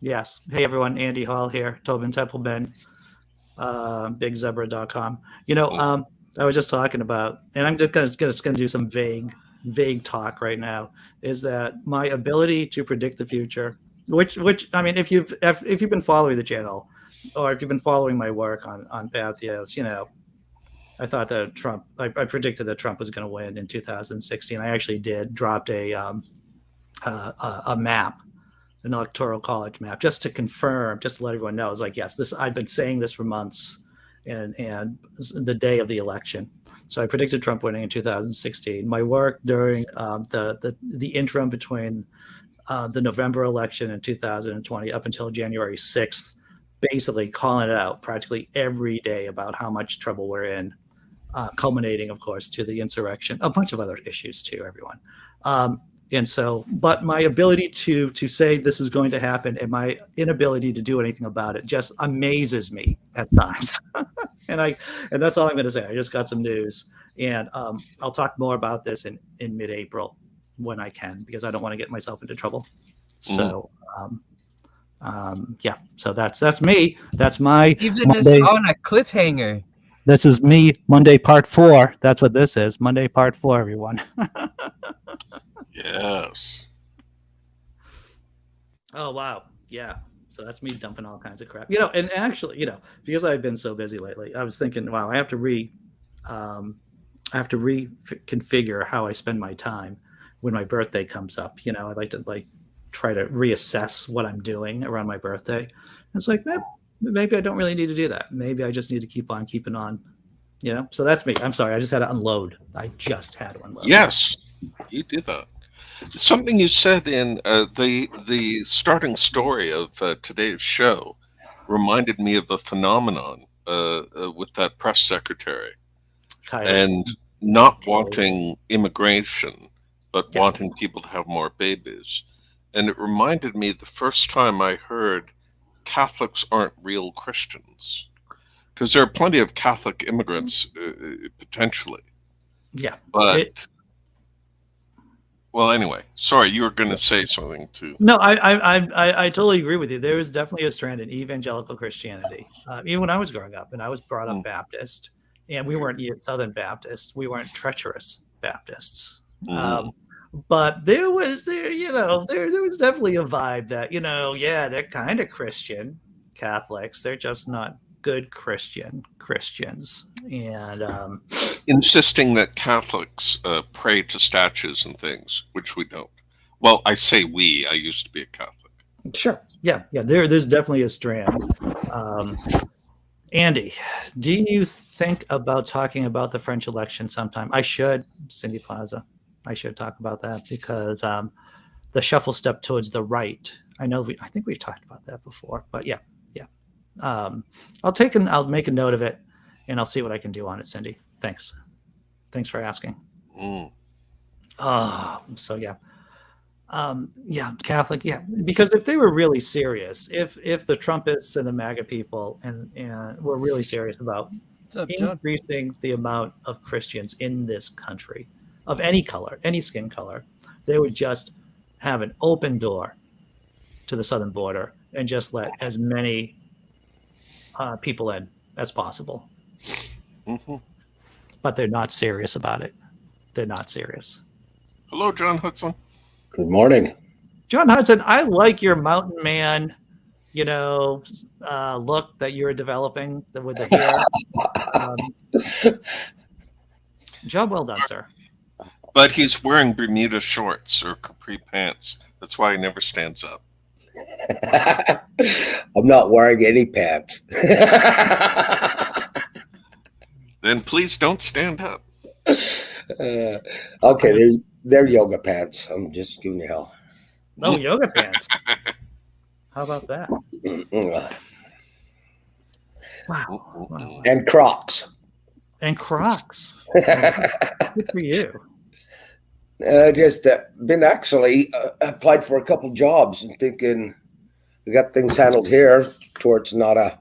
Yes. Hey, everyone. Andy Hall here. Tobin Templeman, BigZebra.com. I was just talking about, and I'm just gonna do some vague talk right now. Is that my ability to predict the future? Which I mean, if you've been following the channel, or if you've been following my work on Pathos, I thought that I predicted that Trump was going to win in 2016. I actually did dropped a map, an electoral college map, just to confirm, just to let everyone know. It's like, yes, this I've been saying this for months, and the day of the election. So I predicted Trump winning in 2016. My work during the interim between the November election in 2020 up until January 6th, basically calling it out practically every day about how much trouble we're in, culminating, of course, to the insurrection, a bunch of other issues too, everyone. And so, but my ability to say this is going to happen and my inability to do anything about it just amazes me at times. And that's all I'm going to say. I just got some news, and I'll talk more about this in mid-April when I can, because I don't want to get myself into trouble. So yeah, so that's me. That's my Even us Monday. on a cliffhanger. This is me, Monday part 4. That's what this is, Monday part 4, everyone. Yes. Oh, wow. Yeah. So that's me dumping all kinds of crap. And actually, because I've been so busy lately, I was thinking, wow, I have to reconfigure how I spend my time when my birthday comes up. I'd like to try to reassess what I'm doing around my birthday. And it's like, maybe I don't really need to do that. Maybe I just need to keep on keeping on. So that's me. I'm sorry. I just had to unload. Yes, you did that. Something you said in the starting story of today's show reminded me of a phenomenon with that press secretary Kylie. and not wanting immigration, but Yeah. wanting people to have more babies. And it reminded me the first time I heard Catholics aren't real Christians, because there are plenty of Catholic immigrants potentially. Yeah. But well, anyway, sorry, you were going to say something too. No, I totally agree with you. There is definitely a strand in evangelical Christianity. Even when I was growing up, and I was brought up Baptist, and we weren't Southern Baptists. We weren't treacherous Baptists. But there was definitely a vibe that, yeah, they're kind of Christian Catholics. They're just not good Christians. And insisting that Catholics pray to statues and things, which we don't. Well, I say we. I used to be a Catholic. Sure. Yeah. There's definitely a strand. Andy, do you think about talking about the French election sometime? I should, Cindy Plaza. I should talk about that, because the shuffle step towards the right. I think we've talked about that before, but yeah. I'll make a note of it, and I'll see what I can do on it, Cindy. Thanks for asking. So yeah. Catholic, yeah, because if they were really serious, if the Trumpists and the MAGA people and were really serious about increasing the amount of Christians in this country, of any color, any skin color, they would just have an open door to the southern border and just let as many people in as possible. But they're not serious about it. They're not serious. Hello, John Hudson. Good morning. John Hudson, I like your mountain man, look that you're developing with the hair. Job well done, sir. But he's wearing Bermuda shorts or capri pants. That's why he never stands up. I'm not wearing any pants. Then please don't stand up. Okay, they're yoga pants. I'm just giving you hell. No, yoga pants. How about that? Wow. And Crocs. And Crocs. Good for you. Just been actually applied for a couple jobs and thinking we got things handled here towards not a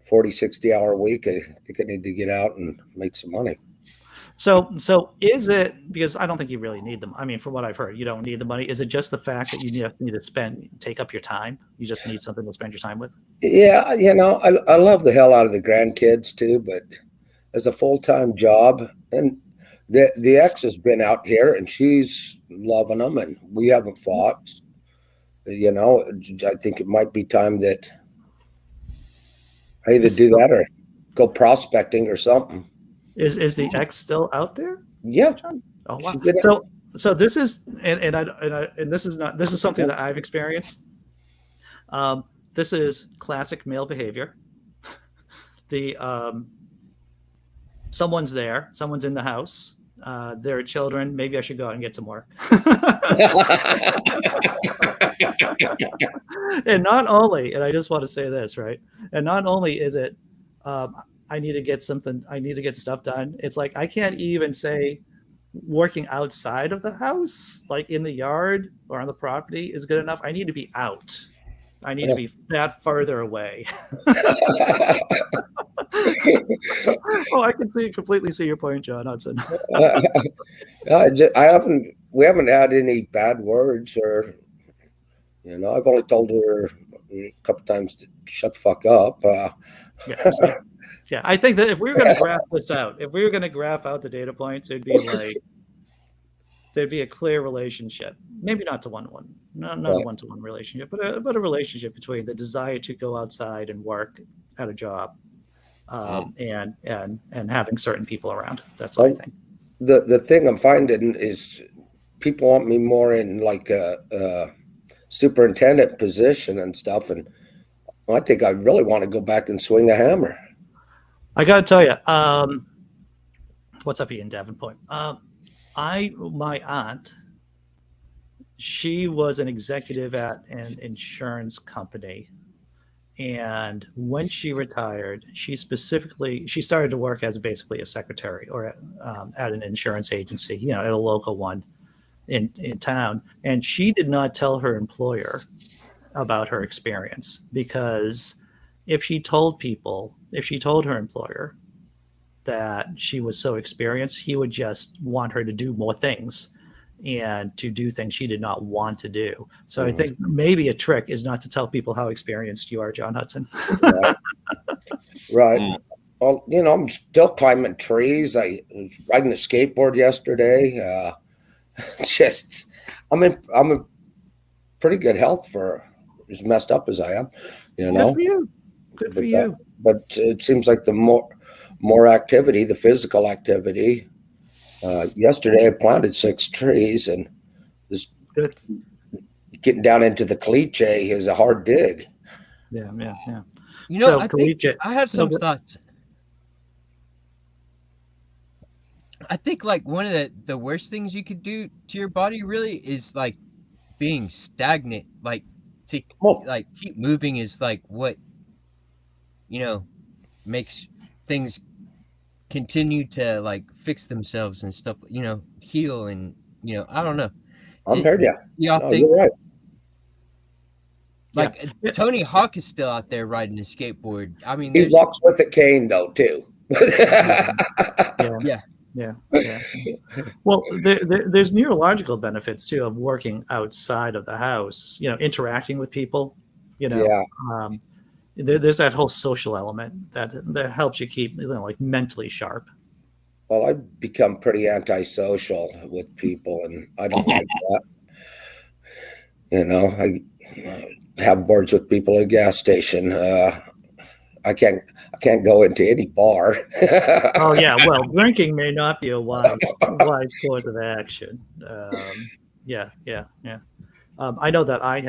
40, 60 hour week. I think I need to get out and make some money. So is it, because I don't think you really need them. I mean, from what I've heard, you don't need the money. Is it just the fact that you need to take up your time? You just need something to spend your time with? Yeah, I love the hell out of the grandkids too, but as a full-time job, and the ex has been out here and she's loving them, and we haven't fought. I think it might be time that I either Is do that or go prospecting or something. is the X still out there, Yeah, John? Oh wow. she's been. So this is, and this is not, this is something that I've experienced. This is classic male behavior. The Someone's there, someone's in the house. There are children. Maybe I should go out and get some work. And not only, and I just want to say this, right? And not only is it, I need to get stuff done. It's like I can't even say working outside of the house, like in the yard or on the property, is good enough. I need to be out. I need to be that farther away. Oh, I can completely see your point, John Hudson. We haven't had any bad words, or I've only told her a couple times to shut the fuck up. Yeah, I think that if we were going to graph this out, if we were going to graph out the data points, it'd be like there'd be a clear relationship. Maybe not to one-to-one, not a one-to-one relationship, but a relationship between the desire to go outside and work at a job, and having certain people around. That's what I think. The thing I'm finding is people want me more in like a superintendent position and stuff, and I think I really want to go back and swing a hammer. I got to tell you, what's up, Ian Davenport? My aunt, she was an executive at an insurance company. And when she retired, she started to work as basically a secretary or at an insurance agency, at a local one in town. And she did not tell her employer about her experience, because if she told her employer that she was so experienced, he would just want her to do more things and to do things she did not want to do. So I think maybe a trick is not to tell people how experienced you are, John Hudson. Right. Well, I'm still climbing trees. I was riding a skateboard yesterday. I'm in pretty good health for as messed up as I am. Good for you. Good for you. But it seems like the more activity, the physical activity. Yesterday I planted 6 trees, and this getting down into the caliche is a hard dig. Yeah. I have some thoughts. I think like one of the worst things you could do to your body really is like being stagnant. Like to keep moving is like what makes things continue to like fix themselves and stuff, heal, and I don't know. I'm heard you. Y'all think you're right. Like Tony Hawk is still out there riding a skateboard. I mean, he walks with a cane though too. Yeah. Well, there's neurological benefits too of working outside of the house. Interacting with people. There's that whole social element that helps you keep like mentally sharp. Well, I've become pretty antisocial with people, and I don't like that. I have words with people at a gas station. I can't go into any bar. Oh yeah, well, drinking may not be a wise course of action. Yeah. I know that I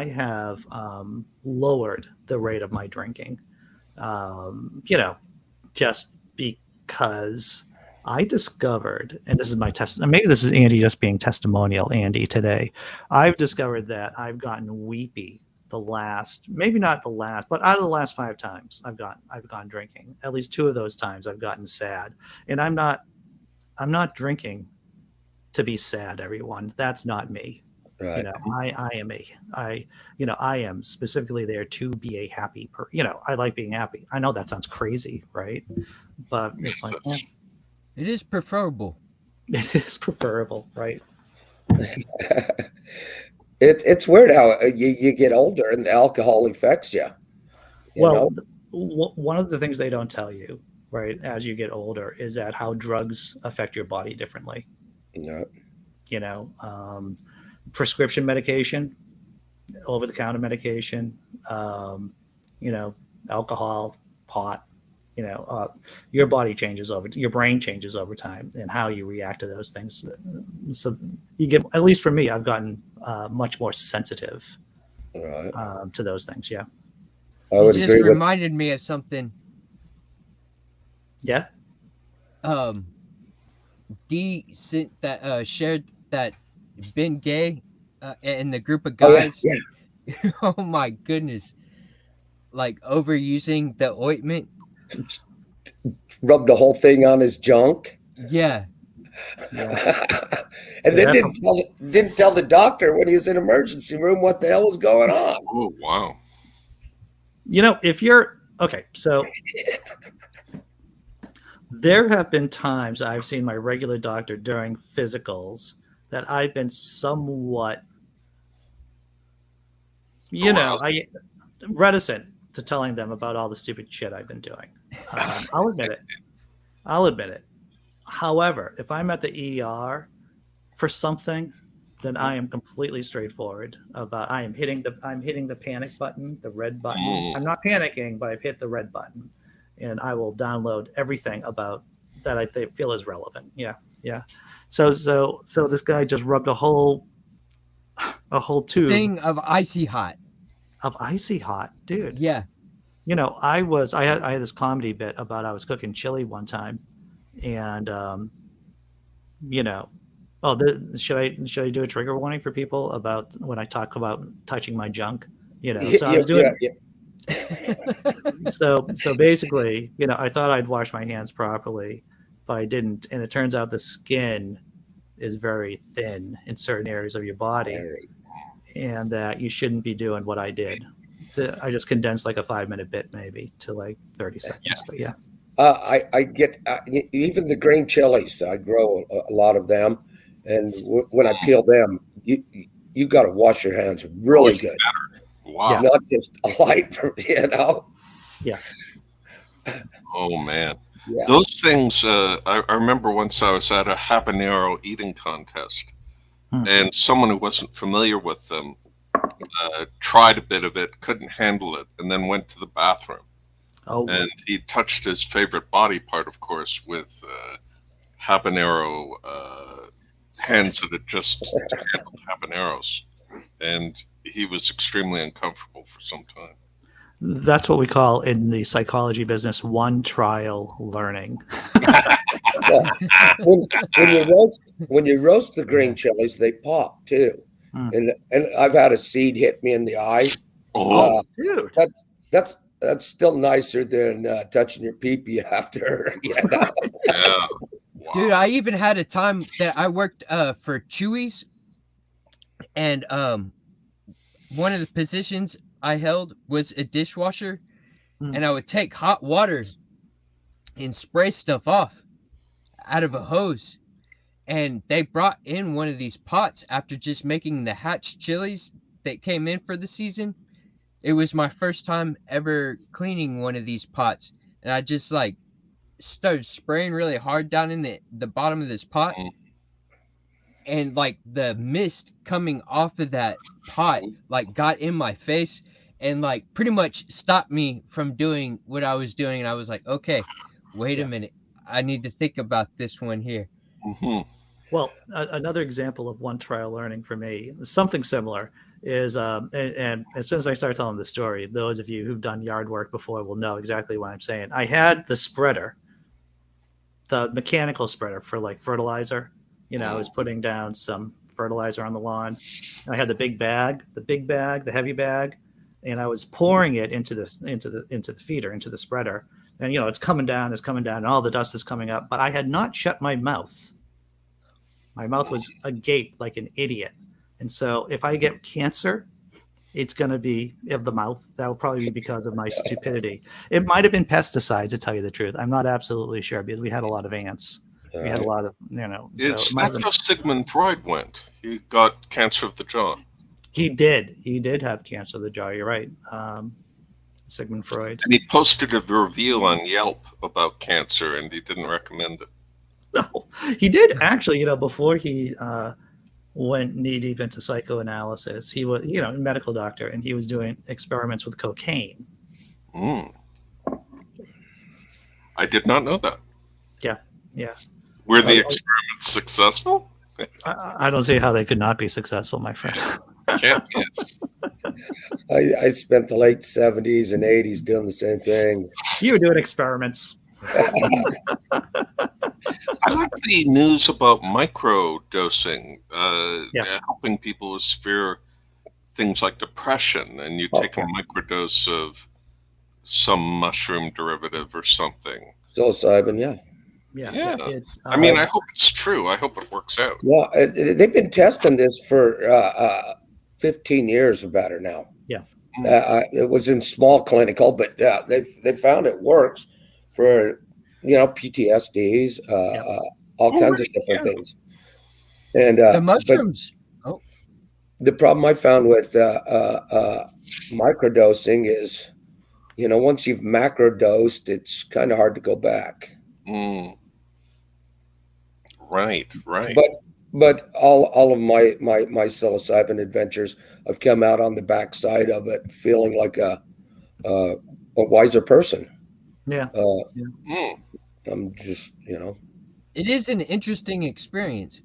have lowered the rate of my drinking. Just because I discovered, and this is my maybe this is Andy just being testimonial, Andy, today. I've discovered that I've gotten weepy maybe not the last, but out of the last 5 times I've gone drinking. At least 2 of those times I've gotten sad. And I'm not drinking to be sad, everyone. That's not me. Right. I am specifically there to be a happy person. I like being happy. I know that sounds crazy, right? But it's like, It is preferable. It is preferable, right? It's weird how you get older and the alcohol affects you. You Well, know? one of the things they don't tell you, right, as you get older, is that how drugs affect your body differently. Yeah. You know, prescription medication, over-the-counter medication, you know, alcohol, pot. You know, your body changes your brain changes over time, and how you react to those things. So you get, at least for me, I've gotten much more sensitive Right. to those things. Yeah. I You would just agree with. reminded me of something. Yeah. D sent that shared that Ben Gay and the group of Oh yeah, guys. Oh my goodness! Like overusing the ointment. rubbed the whole thing on his junk. Yeah. Yeah. And Yeah, then didn't tell the doctor when he was in emergency room what the hell was going on. Oh, wow. you know, if you're okay, so there have been times I've seen my regular doctor during physicals that I've been somewhat, I reticent to telling them about all the stupid shit I've been doing. I'll admit it. I'll admit it. However, if I'm at the ER for something, then I am completely straightforward about I'm hitting the panic button, the red button. I'm not panicking, but I've hit the red button, and I will download everything about that I feel is relevant. Yeah, yeah. So this guy just rubbed a whole tube Thing of icy hot. of icy hot, dude. Yeah. You know, I had this comedy bit about I was cooking chili one time, and you know, oh, should I do a trigger warning for people about when I talk about touching my junk? You know, so I was doing. Yeah. So basically, you know, I thought I'd wash my hands properly, but I didn't, and it turns out the skin is very thin in certain areas of your body, and that you shouldn't be doing what I did. I just condensed like a 5-minute bit maybe to like 30 seconds. But yeah. I get even the green chilies. I grow a lot of them, and when I peel them, you got to wash your hands really good. Wow. Not just a light, you know. Yeah. Oh man. Yeah. Those things. I remember once I was at a habanero eating contest, and someone who wasn't familiar with them tried a bit of it, couldn't handle it, and then went to the bathroom. Oh. And he touched his favorite body part, of course, with habanero hands that had just handled habaneros, and he was extremely uncomfortable for some time. That's what we call in the psychology business one trial learning. when you roast the green chilies, they pop too, and I've had a seed hit me in the eye. Oh, dude, that's still nicer than touching your pee-pee after. You know? Yeah. Wow. Dude, I even had a time that I worked for Chewy's, and one of the positions I held was a dishwasher, and I would take hot water and spray stuff off out of a hose. And they brought in one of these pots after just making the hatch chilies that came in for the season. It was my first time ever cleaning one of these pots, and I just like started spraying really hard down in the bottom of this pot, and like the mist coming off of that pot like got in my face and like pretty much stopped me from doing what I was doing. And I was like, okay, wait a minute, I need to think about this one here. Well, another example of one trial learning for me, something similar, is and as soon as I start telling the story, those of you who've done yard work before will know exactly what I'm saying. I had the spreader, the mechanical spreader for like fertilizer. You know, I was putting down some fertilizer on the lawn. I had the bag, the heavy bag, and I was pouring it into the feeder, into the spreader. And you know, it's coming down, and all the dust is coming up. But I had not shut my mouth. My mouth was agape like an idiot. And so if I get cancer, it's going to be of the mouth. That will probably be because of my stupidity. It might have been pesticides, to tell you the truth. I'm not absolutely sure, because we had a lot of ants. We had a lot of, That's so how Sigmund Freud went. He got cancer of the jaw. he did have cancer of the jaw. You're right. Sigmund Freud. And he posted a review on Yelp about cancer, and he didn't recommend it. No, he did actually, before he went knee deep into psychoanalysis, he was, a medical doctor, and he was doing experiments with cocaine. I did not know that. Yeah. Were the experiments successful? I don't see how they could not be successful, my friend. Can't guess. I spent the late 70s and 80s doing the same thing. You were doing experiments. I like the news about micro dosing, helping people with severe things like depression, and you take a microdose of some mushroom derivative or something. Psilocybin, yeah. It's, I mean, I hope it's true. I hope it works out. Well, they've been testing this for 15 years or better now. Yeah. It was in small clinical, but they found it works for PTSDs, all kinds of different things. And the mushrooms. The problem I found with microdosing is, once you've macrodosed, it's kind of hard to go back. Right. But all of my psilocybin adventures, I've come out on the backside of it feeling like a wiser person. Yeah. I'm just, It is an interesting experience.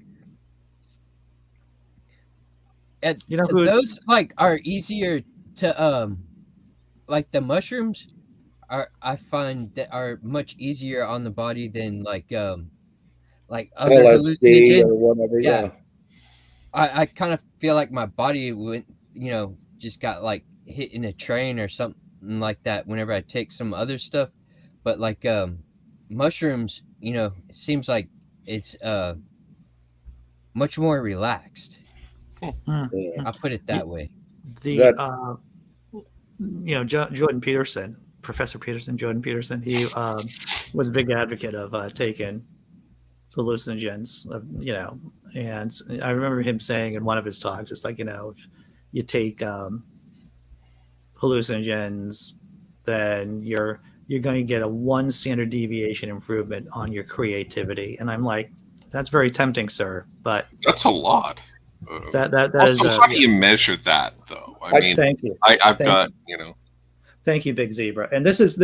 Those are easier to like the mushrooms I find that are much easier on the body than other LSD hallucinogens or whatever. Yeah. I kind of feel like my body went, just got hit in a train or something like that whenever I take some other stuff. But mushrooms, it seems like it's much more relaxed. I'll put it that way. Jordan Peterson, Professor Peterson, Jordan Peterson, he was a big advocate of taking hallucinogens, and I remember him saying in one of his talks, it's like, if you take hallucinogens, then you're going to get a 1 standard deviation improvement on your creativity. And I'm like, that's very tempting, sir, but that's a lot. That also, is. How do you measure that, though? I mean, thank you. I've got. Thank you, Big Zebra. And this is,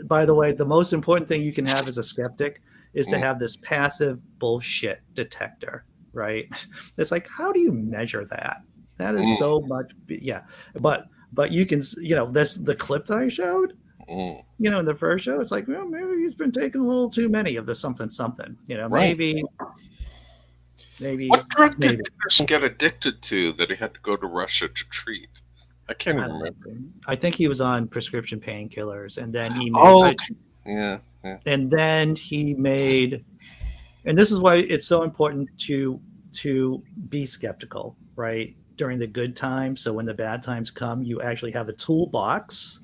by the way, the most important thing you can have as a skeptic is to have this passive bullshit detector, right? It's like, how do you measure that? That is so much. Yeah, but you can, this the clip that I showed. In the first show, it's like, well, maybe he's been taking a little too many of the something. Maybe. What drug did Peterson get addicted to that he had to go to Russia to treat? I can't even remember. I think he was on prescription painkillers, and then he made. Yeah. And then he made, and this is why it's so important to be skeptical, right? During the good times, so when the bad times come, you actually have a toolbox.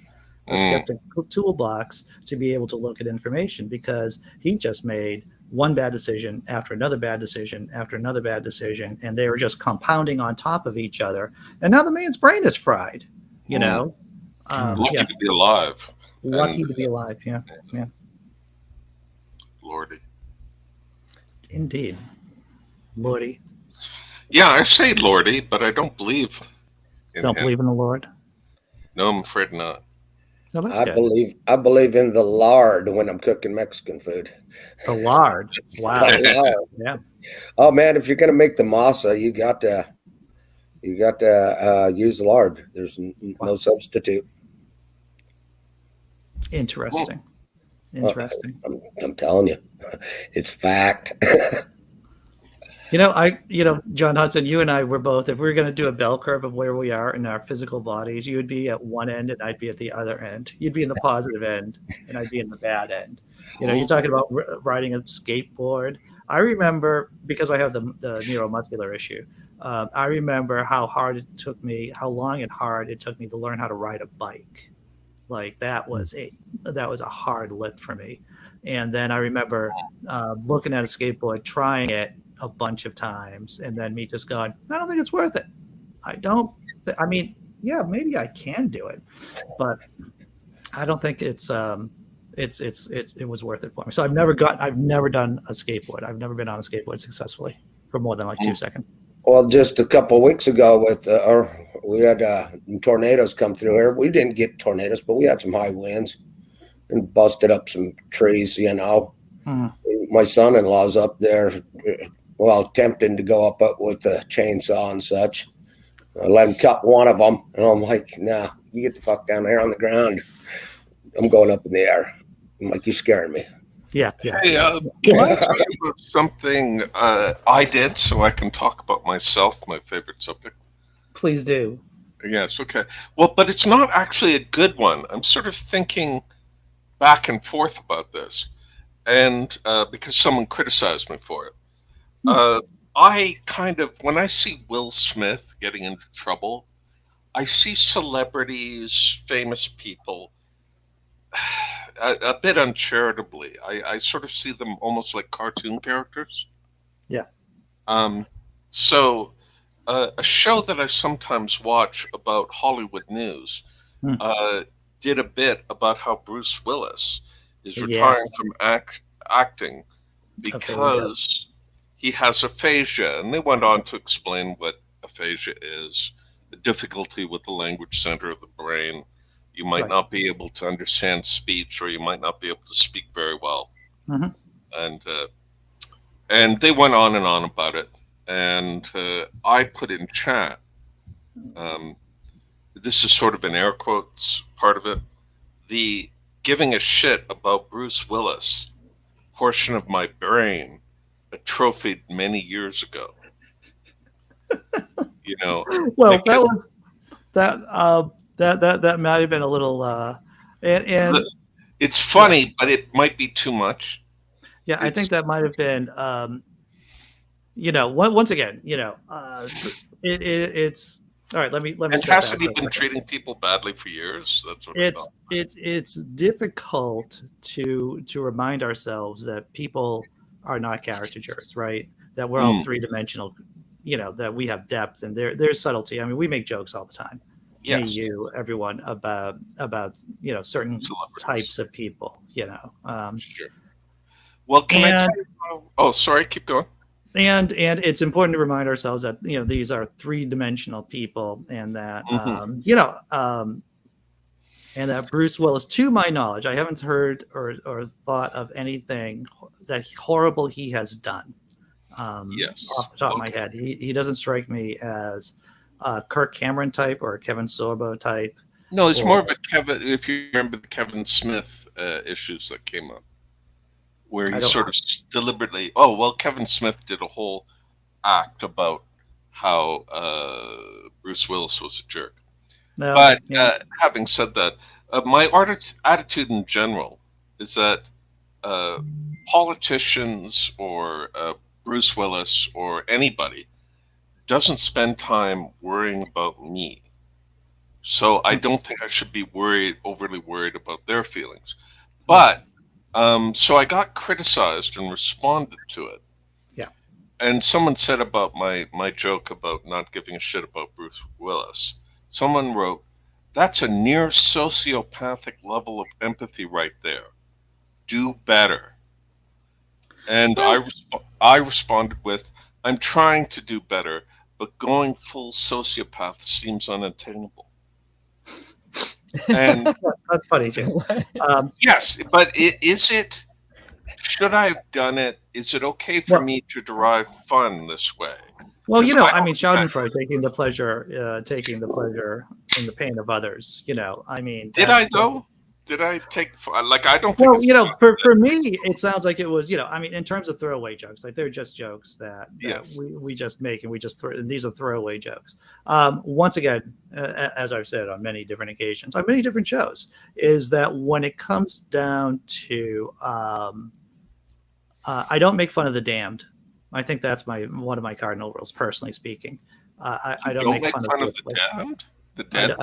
A skeptical toolbox to be able to look at information, because he just made one bad decision after another bad decision after another bad decision, and they were just compounding on top of each other. And now the man's brain is fried, Lucky to be alive. Lucky to be alive. Yeah. Lordy. Indeed. Lordy. Yeah, I say Lordy, but I don't believe in him. Believe in the Lord? No, I'm afraid not. No, that's I good. I believe in the lard when I'm cooking Mexican food. The lard. Wow. Yeah. Oh man, if you're gonna make the masa, you got to use lard. There's no substitute. Interesting. I'm telling you, it's fact. John Hudson, you and I were both, if we were going to do a bell curve of where we are in our physical bodies, you would be at one end and I'd be at the other end. You'd be in the positive end and I'd be in the bad end. You're talking about riding a skateboard. I remember, because I have the neuromuscular issue, I remember how long and hard it took me to learn how to ride a bike. Like that was a hard lift for me. And then I remember looking at a skateboard, trying it a bunch of times, and then me just going, I don't think it's worth it. I mean, yeah, maybe I can do it, but I don't think it was worth it for me. So I've never done a skateboard. I've never been on a skateboard successfully for more than like 2 seconds. Well, just a couple of weeks ago, we had tornadoes come through here. We didn't get tornadoes, but we had some high winds and busted up some trees. My son-in-law's up there, attempting to go up with a chainsaw and such. I let him cut one of them, and I'm like, "Nah, you get the fuck down there on the ground. I'm going up in the air." I'm like, "You're scaring me." Yeah. Hey, can I tell you about something I did so I can talk about myself, my favorite subject? Please do. Yes, okay. Well, but it's not actually a good one. I'm sort of thinking back and forth about this, and because someone criticized me for it. I kind of, when I see Will Smith getting into trouble, I see celebrities, famous people, a bit uncharitably. I sort of see them almost like cartoon characters. Yeah. So a show that I sometimes watch about Hollywood news did a bit about how Bruce Willis is retiring from acting because he has aphasia, and they went on to explain what aphasia is: a difficulty with the language center of the brain. You might not be able to understand speech, or you might not be able to speak very well. And they went on and on about it. And I put in chat, this is sort of in air quotes part of it, the giving a shit about Bruce Willis portion of my brain atrophied many years ago. Well, that might have been a little and it's funny, but it might be too much. Yeah, I think that might have been once again, it's all right. Let me. And hasn't he been treating people badly for years? That's what it's difficult to remind ourselves that people are not caricatures, right? That we're all three-dimensional. That we have depth and there's subtlety. I mean, we make jokes all the time. Yes. Me, you, everyone about certain types of people. Sure. Well, can I tell you? Oh, sorry. Keep going. And it's important to remind ourselves that these are three-dimensional people, and that and that Bruce Willis, to my knowledge, I haven't heard or thought of anything that horrible he has done. Off the top of my head, he doesn't strike me as a Kirk Cameron type or a Kevin Sorbo type. No, it's more of a Kevin. If you remember the Kevin Smith issues that came up, where he sort of deliberately, Kevin Smith did a whole act about how Bruce Willis was a jerk. No, but having said that, my attitude in general is that politicians or Bruce Willis or anybody doesn't spend time worrying about me. So I don't think I should be overly worried about their feelings. But so I got criticized and responded to it. Yeah. And someone said about my joke about not giving a shit about Bruce Willis. Someone wrote, "That's a near sociopathic level of empathy right there. Do better." And I responded with, "I'm trying to do better, but going full sociopath seems unattainable." And that's funny, Jim. Yes, but should I have done it? Is it okay for me to derive fun this way? Well, I mean, Schadenfreude, taking the pleasure in the pain of others. I mean, did I though? Did I take I don't think. Well, for me, it sounds like it was. I mean, in terms of throwaway jokes, like they're just jokes that we just make and we just throw. And these are throwaway jokes. Once again, as I've said on many different occasions, on many different shows, is that when it comes down to, I don't make fun of the damned. I think that's one of my cardinal rules, personally speaking. I don't make fun of the damned. The dead.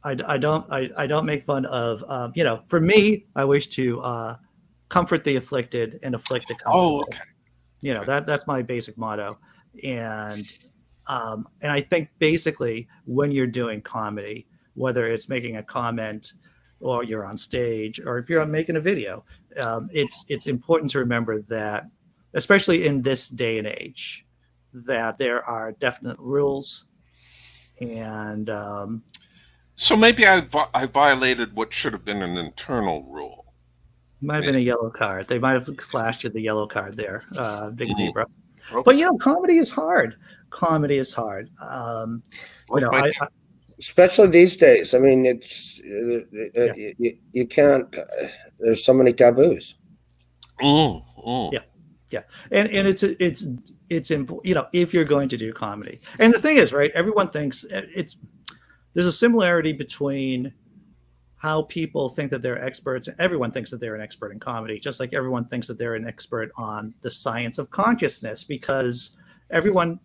I don't make fun of for me, I wish to comfort the afflicted and afflict the Oh, comfortable. okay. That's my basic motto. And I think basically when you're doing comedy, whether it's making a comment or you're on stage or if you're making a video, it's important to remember that, especially in this day and age, that there are definite rules. And So maybe I violated what should have been an internal rule. might have been a yellow card. They might have flashed you the yellow card there, Big Zebra. Okay. But comedy is hard. Comedy is hard. Especially these days. I mean, it's you can't. There's so many taboos. Yeah, and it's important. If you're going to do comedy, and the thing is, right? Everyone thinks there's a similarity between how people think that they're experts. Everyone thinks that they're an expert in comedy, just like everyone thinks that they're an expert on the science of consciousness, because everyone,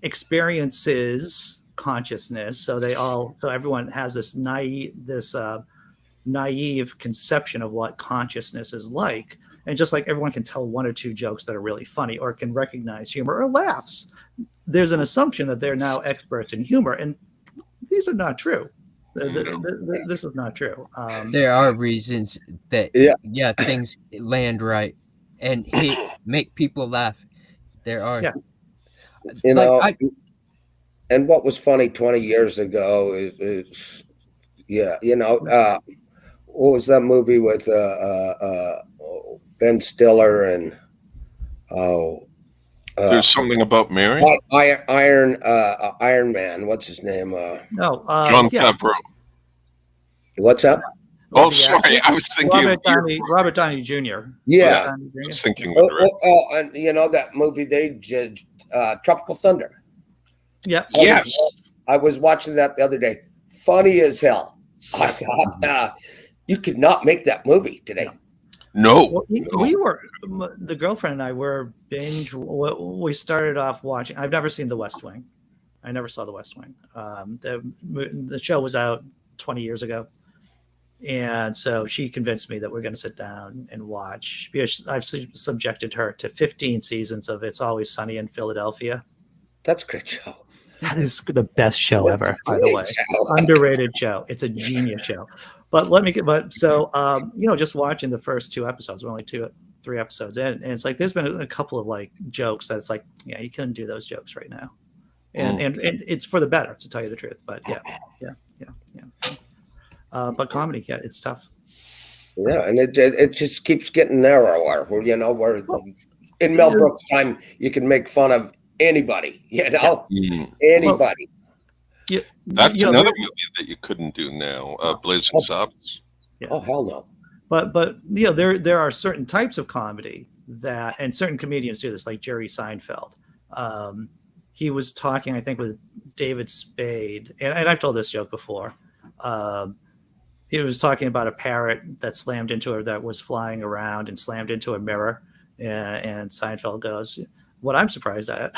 experiences consciousness. So everyone has this naive conception of what consciousness is like. And just like everyone can tell one or two jokes that are really funny or can recognize humor or laughs, there's an assumption that they're now experts in humor. And these are not true. This is not true. There are reasons that things land right and make people laugh. There are. Yeah. And what was funny 20 years ago is what was that movie with Ben Stiller and There's Something About Mary? Iron Man. What's his name? John Favreau. What's that? Oh, sorry. I was thinking Robert Downey Jr. Yeah. I was thinking and that movie they did, Tropical Thunder. Yeah. Yes. I was watching that the other day. Funny as hell. I thought you could not make that movie today. No. We were, the girlfriend and I were we started off watching. I've never seen The West Wing. I never saw The West Wing. The show was out 20 years ago. And so she convinced me that we're going to sit down and watch, because I've subjected her to 15 seasons of It's Always Sunny in Philadelphia. That's a great show. That is the best show ever, by the way. Underrated show. It's a genius show. But just watching the first 2 episodes, we're only 3 episodes in, and it's like there's been a couple of like jokes that it's like, yeah, you couldn't do those jokes right now, and it's for the better, to tell you the truth. But yeah. But comedy, it's tough. Yeah, and it just keeps getting narrower. Where in Mel Brooks' time, you can make fun of anybody. Anybody. That's another movie that you couldn't do now. Blazing Saddles. Yeah. Oh, hell no. But there are certain types of comedy and certain comedians do this, like Jerry Seinfeld. He was talking, I think, with David Spade, and I've told this joke before. He was talking about a parrot that was flying around and slammed into a mirror. And Seinfeld goes, "What I'm surprised at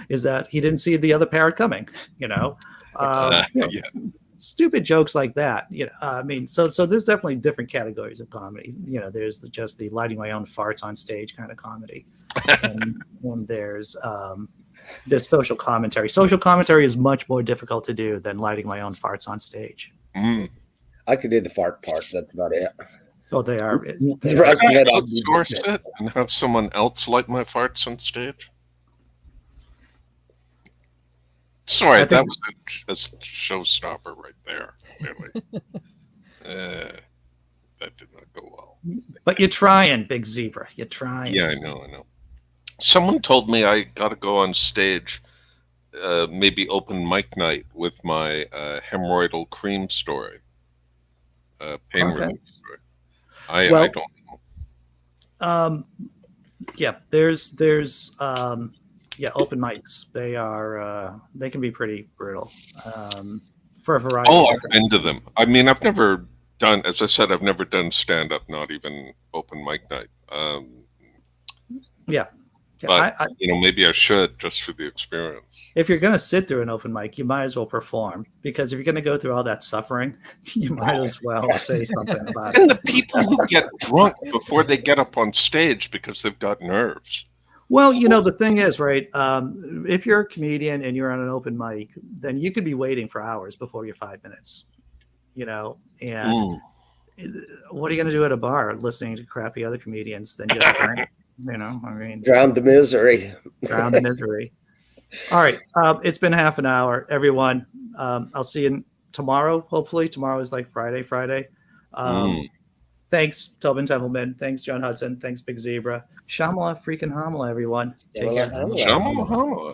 is that he didn't see the other parrot coming." Stupid jokes like that. I mean, so there's definitely different categories of comedy. There's just the lighting my own farts on stage kind of comedy, and there's social commentary. Social commentary is much more difficult to do than lighting my own farts on stage. I could do the fart part. That's about it. Oh, they are. The rest of it, outsource it and have someone else light my farts on stage. Sorry, that was a showstopper right there. Really. That did not go well. But you're trying, Big Zebra. You're trying. Yeah, I know. Someone told me I got to go on stage, maybe open mic night with my hemorrhoidal cream story. Pain relief story. I don't know. There's open mics. They can be pretty brutal for a variety. Oh, I've been to them. I mean, I've never done, as I said, I've never done stand up, not even open mic night. But maybe I should, just for the experience. If you're going to sit through an open mic, you might as well perform, because if you're going to go through all that suffering, you might as well say something about it. And the people who get drunk before they get up on stage because they've got nerves. Well, the thing is, right, if you're a comedian and you're on an open mic, then you could be waiting for hours before your 5 minutes, and what are you going to do at a bar listening to crappy other comedians than just drink? Drown the misery. Drown the misery. All right. It's been half an hour, everyone. I'll see you tomorrow. Hopefully tomorrow is like Friday. Thanks, Tobin Templeman. Thanks, John Hudson. Thanks, Big Zebra. Shamala freaking Hamala, everyone. Take care. Shamala Hamala.